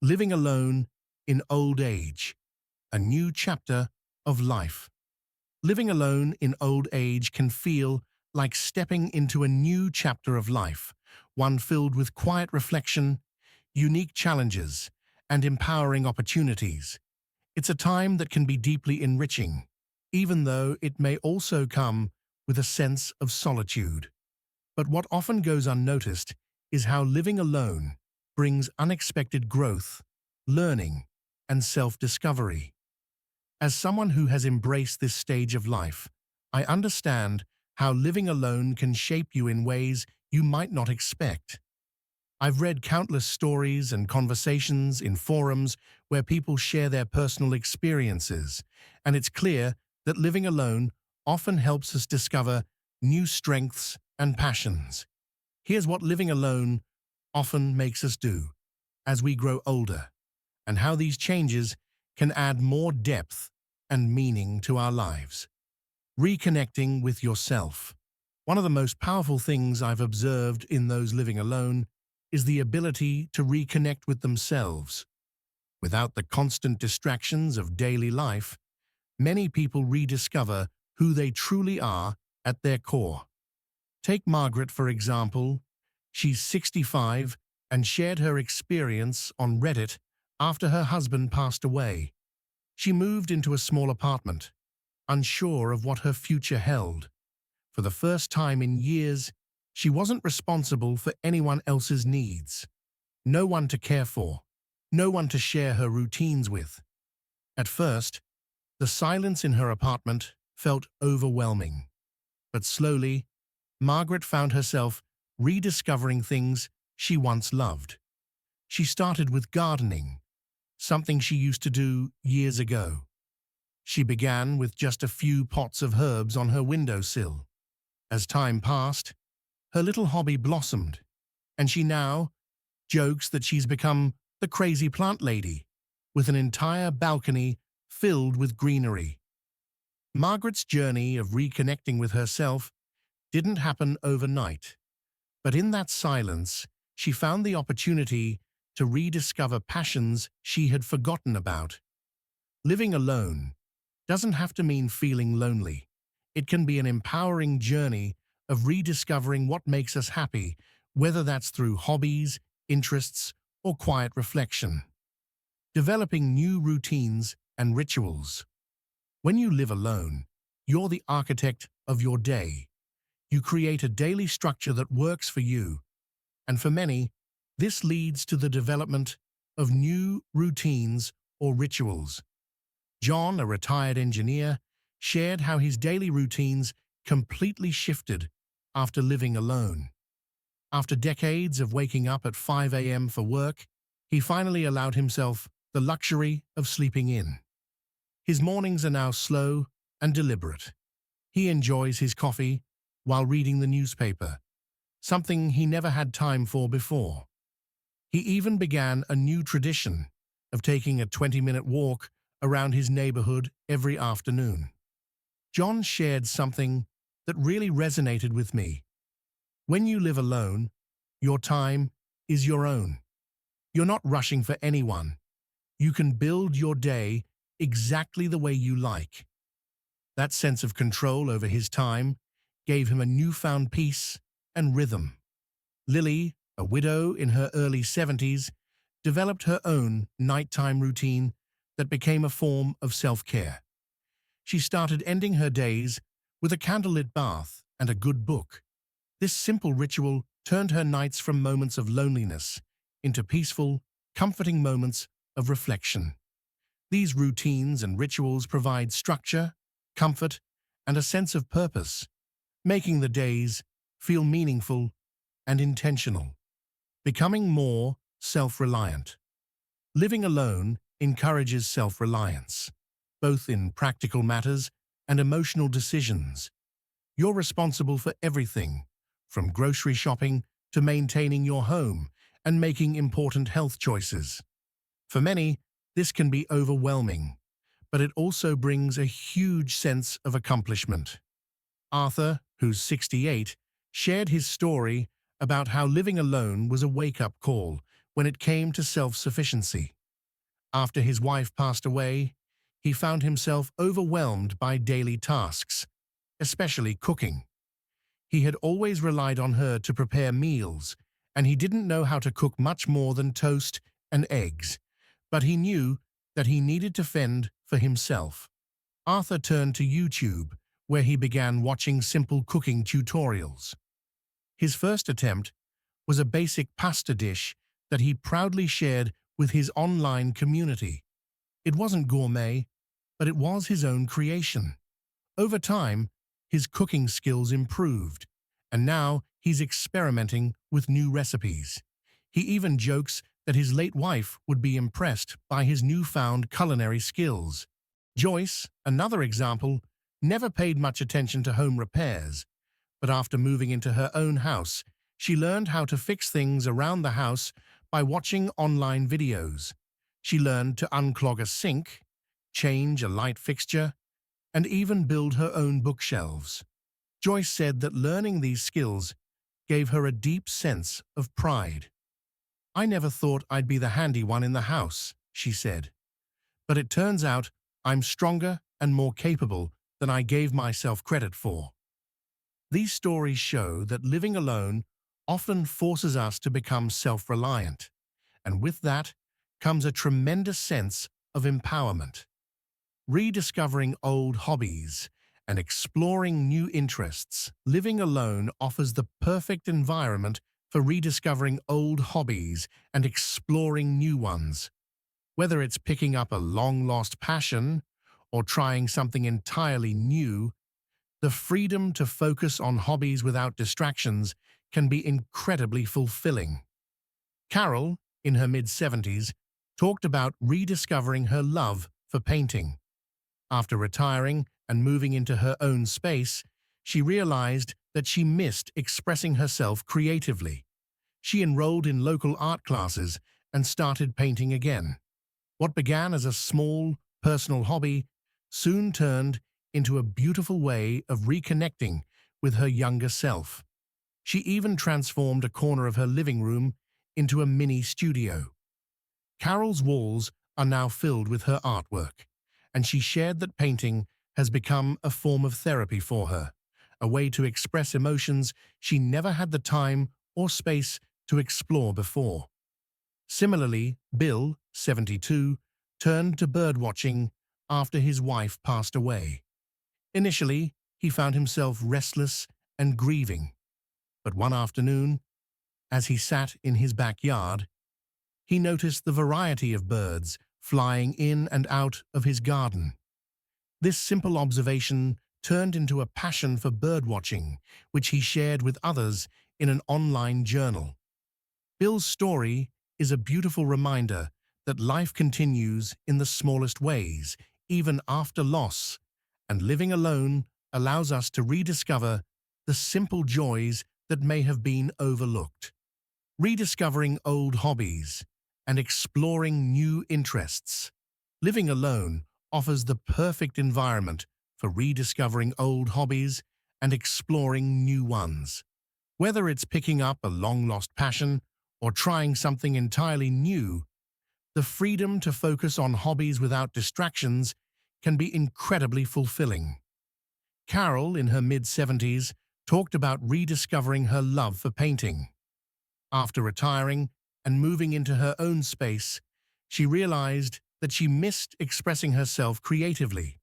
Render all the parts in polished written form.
Living alone in old age, a new chapter of life. Living alone in old age can feel like stepping into a new chapter of life, one filled with quiet reflection, unique challenges, and empowering opportunities. It's a time that can be deeply enriching, even though it may also come with a sense of solitude. But what often goes unnoticed is how living alone brings unexpected growth, learning, and self-discovery. As someone who has embraced this stage of life, I understand how living alone can shape you in ways you might not expect. I've read countless stories and conversations in forums where people share their personal experiences, and it's clear that living alone often helps us discover new strengths and passions. Here's what living alone often makes us do as we grow older, and how these changes can add more depth and meaning to our lives. Reconnecting with yourself. One of the most powerful things I've observed in those living alone is the ability to reconnect with themselves. Without the constant distractions of daily life, many people rediscover who they truly are at their core. Take Margaret, for example. She's 65 and shared her experience on Reddit after her husband passed away. She moved into a small apartment, unsure of what her future held. For the first time in years, she wasn't responsible for anyone else's needs. No one to care for, no one to share her routines with. At first, the silence in her apartment felt overwhelming. But slowly, Margaret found herself rediscovering things she once loved. She started with gardening, something she used to do years ago. She began with just a few pots of herbs on her windowsill. As time passed, her little hobby blossomed, and she now jokes that she's become the crazy plant lady, with an entire balcony filled with greenery. Margaret's journey of reconnecting with herself didn't happen overnight, but in that silence, she found the opportunity to rediscover passions she had forgotten about. Living alone doesn't have to mean feeling lonely. It can be an empowering journey of rediscovering what makes us happy, whether that's through hobbies, interests, or quiet reflection. Developing new routines and rituals. When you live alone, you're the architect of your day. You create a daily structure that works for you, and for many, this leads to the development of new routines or rituals. John, a retired engineer, shared how his daily routines completely shifted after living alone. After decades of waking up at 5 a.m. for work, he finally allowed himself the luxury of sleeping in. His mornings are now slow and deliberate. He enjoys his coffee while reading the newspaper, something he never had time for before. He even began a new tradition of taking a 20-minute walk around his neighborhood every afternoon. John shared something that really resonated with me. When you live alone, your time is your own. You're not rushing for anyone. You can build your day exactly the way you like. That sense of control over his time gave him a newfound peace and rhythm. Lily, a widow in her early 70s, developed her own nighttime routine that became a form of self-care. She started ending her days with a candlelit bath and a good book. This simple ritual turned her nights from moments of loneliness into peaceful, comforting moments of reflection. These routines and rituals provide structure, comfort, and a sense of purpose, making the days feel meaningful and intentional. Becoming more self-reliant. Living alone encourages self-reliance, both in practical matters and emotional decisions. You're responsible for everything, from grocery shopping to maintaining your home and making important health choices. For many, this can be overwhelming, but it also brings a huge sense of accomplishment. Arthur, who's 68, shared his story about how living alone was a wake-up call when it came to self-sufficiency. After his wife passed away, he found himself overwhelmed by daily tasks, especially cooking. He had always relied on her to prepare meals, and he didn't know how to cook much more than toast and eggs, but he knew that he needed to fend for himself. Arthur turned to YouTube, where he began watching simple cooking tutorials. His first attempt was a basic pasta dish that he proudly shared with his online community. It wasn't gourmet, but it was his own creation. Over time, his cooking skills improved, and now he's experimenting with new recipes. He even jokes that his late wife would be impressed by his newfound culinary skills. Joyce, another example, never paid much attention to home repairs, but after moving into her own house, she learned how to fix things around the house by watching online videos. She learned to unclog a sink, change a light fixture, and even build her own bookshelves. Joyce said that learning these skills gave her a deep sense of pride. "I never thought I'd be the handy one in the house," she said. "But it turns out I'm stronger and more capable than I gave myself credit for." These stories show that living alone often forces us to become self-reliant, and with that comes a tremendous sense of empowerment. Rediscovering old hobbies and exploring new interests, living alone offers the perfect environment for rediscovering old hobbies and exploring new ones. Whether it's picking up a long-lost passion or trying something entirely new, the freedom to focus on hobbies without distractions can be incredibly fulfilling. Carol, in her mid-70s, talked about rediscovering her love for painting. After retiring and moving into her own space, she realized that she missed expressing herself creatively. She enrolled in local art classes and started painting again. What began as a small, personal hobby soon turned into a beautiful way of reconnecting with her younger self. She even transformed a corner of her living room into a mini studio. Carol's walls are now filled with her artwork, and she shared that painting has become a form of therapy for her, a way to express emotions she never had the time or space to explore before. Similarly, Bill, 72, turned to birdwatching after his wife passed away. Initially, he found himself restless and grieving, but one afternoon, as he sat in his backyard, he noticed the variety of birds flying in and out of his garden. This simple observation turned into a passion for birdwatching, which he shared with others in an online journal. Bill's story is a beautiful reminder that life continues in the smallest ways, even after loss, and living alone allows us to rediscover the simple joys that may have been overlooked. Rediscovering old hobbies and exploring new interests. Living alone offers the perfect environment for rediscovering old hobbies and exploring new ones. Whether it's picking up a long-lost passion or trying something entirely new, the freedom to focus on hobbies without distractions can be incredibly fulfilling. Carol, in her mid-70s, talked about rediscovering her love for painting. After retiring and moving into her own space, she realized that she missed expressing herself creatively.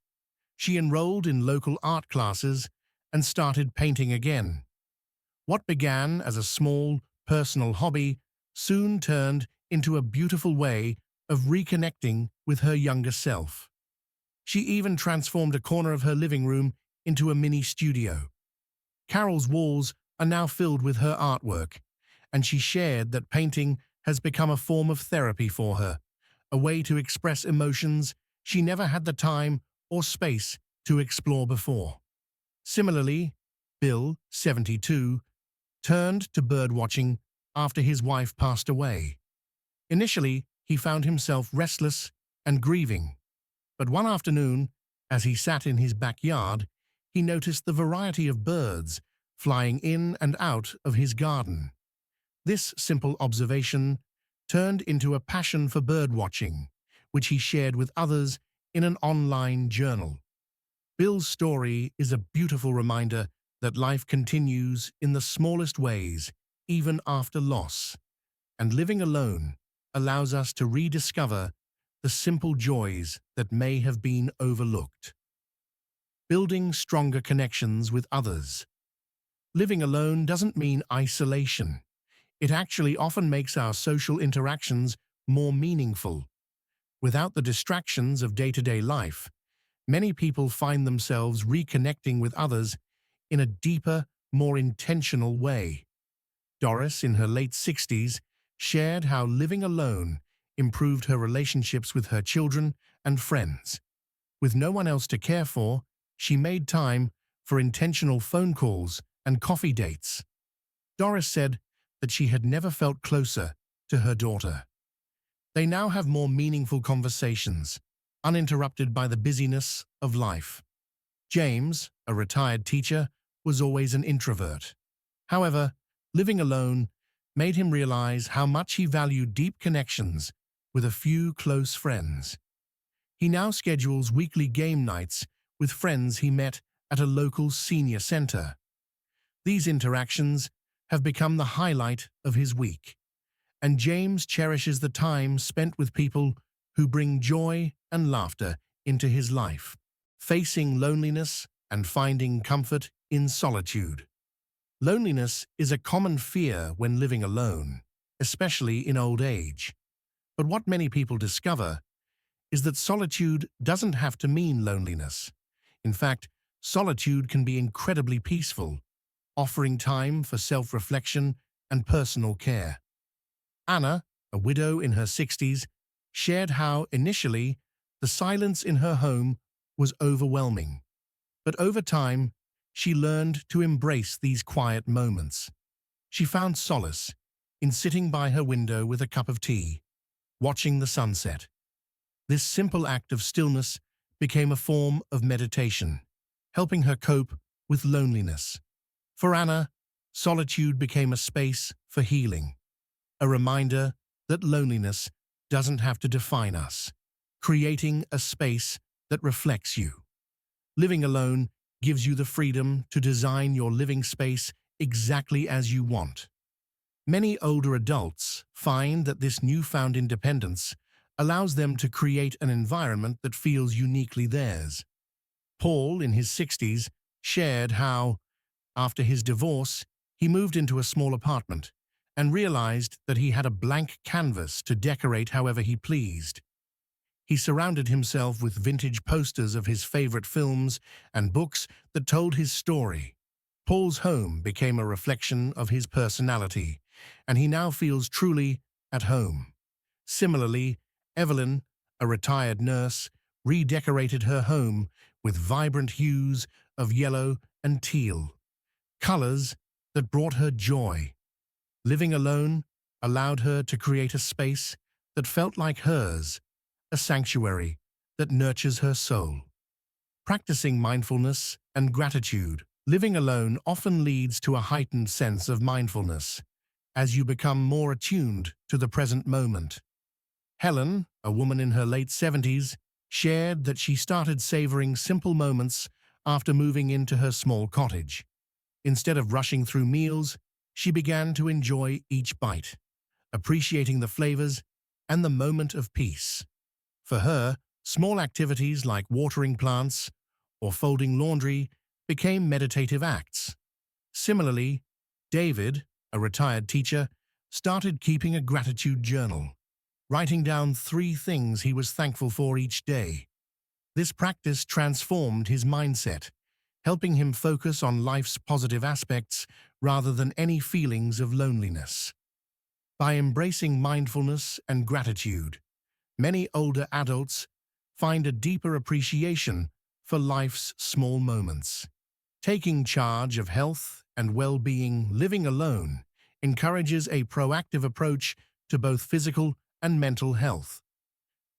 She enrolled in local art classes and started painting again. What began as a small, personal hobby soon turned into a beautiful way of reconnecting with her younger self. She even transformed a corner of her living room into a mini studio. Carol's walls are now filled with her artwork, and she shared that painting has become a form of therapy for her, a way to express emotions she never had the time or space to explore before. Similarly, Bill, 72, turned to birdwatching after his wife passed away. Initially, he found himself restless and grieving, but one afternoon, as he sat in his backyard, he noticed the variety of birds flying in and out of his garden. This simple observation turned into a passion for birdwatching, which he shared with others in an online journal. Bill's story is a beautiful reminder that life continues in the smallest ways, even after loss, and living alone allows us to rediscover the simple joys that may have been overlooked. Building stronger connections with others. Living alone doesn't mean isolation. It actually often makes our social interactions more meaningful. Without the distractions of day-to-day life, many people find themselves reconnecting with others in a deeper, more intentional way. Doris, in her late 60s, shared how living alone improved her relationships with her children and friends. With no one else to care for, she made time for intentional phone calls and coffee dates. Doris said that she had never felt closer to her daughter. They now have more meaningful conversations, uninterrupted by the busyness of life. James, a retired teacher, was always an introvert. However, living alone made him realize how much he valued deep connections with a few close friends. He now schedules weekly game nights with friends he met at a local senior center. These interactions have become the highlight of his week, and James cherishes the time spent with people who bring joy and laughter into his life, facing loneliness and finding comfort in solitude. Loneliness is a common fear when living alone, especially in old age. But what many people discover is that solitude doesn't have to mean loneliness. In fact, solitude can be incredibly peaceful, offering time for self-reflection and personal care. Anna, a widow in her 60s, shared how, initially, the silence in her home was overwhelming. But over time, she learned to embrace these quiet moments. She found solace in sitting by her window with a cup of tea, watching the sunset. This simple act of stillness became a form of meditation, helping her cope with loneliness. For Anna, solitude became a space for healing, a reminder that loneliness doesn't have to define us, creating a space that reflects you. Living alone gives you the freedom to design your living space exactly as you want. Many older adults find that this newfound independence allows them to create an environment that feels uniquely theirs. Paul, in his 60s, shared how, after his divorce, he moved into a small apartment and realized that he had a blank canvas to decorate however he pleased. He surrounded himself with vintage posters of his favorite films and books that told his story. Paul's home became a reflection of his personality, and he now feels truly at home. Similarly, Evelyn, a retired nurse, redecorated her home with vibrant hues of yellow and teal, colors that brought her joy. Living alone allowed her to create a space that felt like hers, a sanctuary that nurtures her soul. Practicing mindfulness and gratitude, living alone often leads to a heightened sense of mindfulness as you become more attuned to the present moment. Helen, a woman in her late 70s, shared that she started savoring simple moments after moving into her small cottage. Instead of rushing through meals, she began to enjoy each bite, appreciating the flavors and the moment of peace. For her, small activities like watering plants or folding laundry became meditative acts. Similarly, David, a retired teacher, started keeping a gratitude journal, writing down 3 things he was thankful for each day. This practice transformed his mindset, helping him focus on life's positive aspects rather than any feelings of loneliness. By embracing mindfulness and gratitude, many older adults find a deeper appreciation for life's small moments. Taking charge of health and well-being, living alone, encourages a proactive approach to both physical and mental health.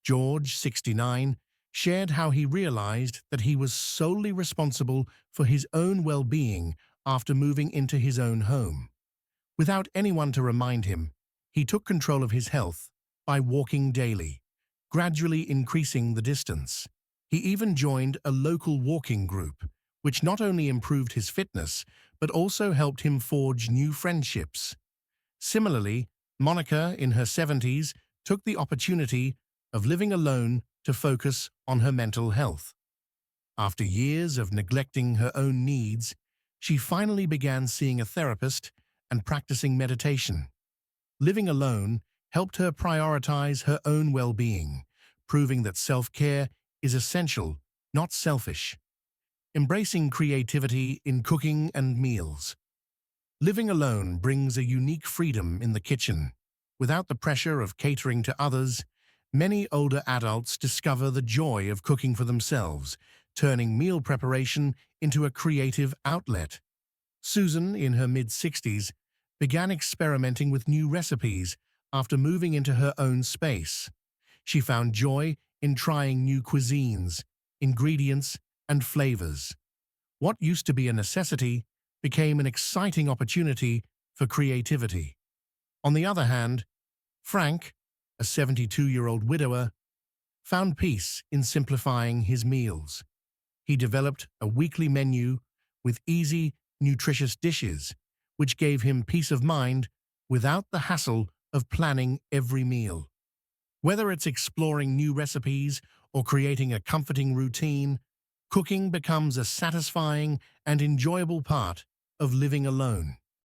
George, 69, shared how he realized that he was solely responsible for his own well-being after moving into his own home. Without anyone to remind him, He took control of his health by walking daily, gradually increasing the distance. He even joined a local walking group, which not only improved his fitness, but also helped him forge new friendships. Similarly, Monica, in her 70s, took the opportunity of living alone to focus on her mental health. After years of neglecting her own needs, she finally began seeing a therapist and practicing meditation. Living alone helped her prioritize her own well-being, proving that self-care is essential, not selfish. Embracing creativity in cooking and meals. Living alone brings a unique freedom in the kitchen. Without the pressure of catering to others, many older adults discover the joy of cooking for themselves, turning meal preparation into a creative outlet. Susan, in her mid-60s, began experimenting with new recipes after moving into her own space. She found joy in trying new cuisines, ingredients, and flavors. What used to be a necessity became an exciting opportunity for creativity. On the other hand, Frank, a 72-year-old widower, found peace in simplifying his meals. He developed a weekly menu with easy, nutritious dishes, which gave him peace of mind without the hassle of planning every meal. Whether it's exploring new recipes or creating a comforting routine, cooking becomes a satisfying and enjoyable part of living alone.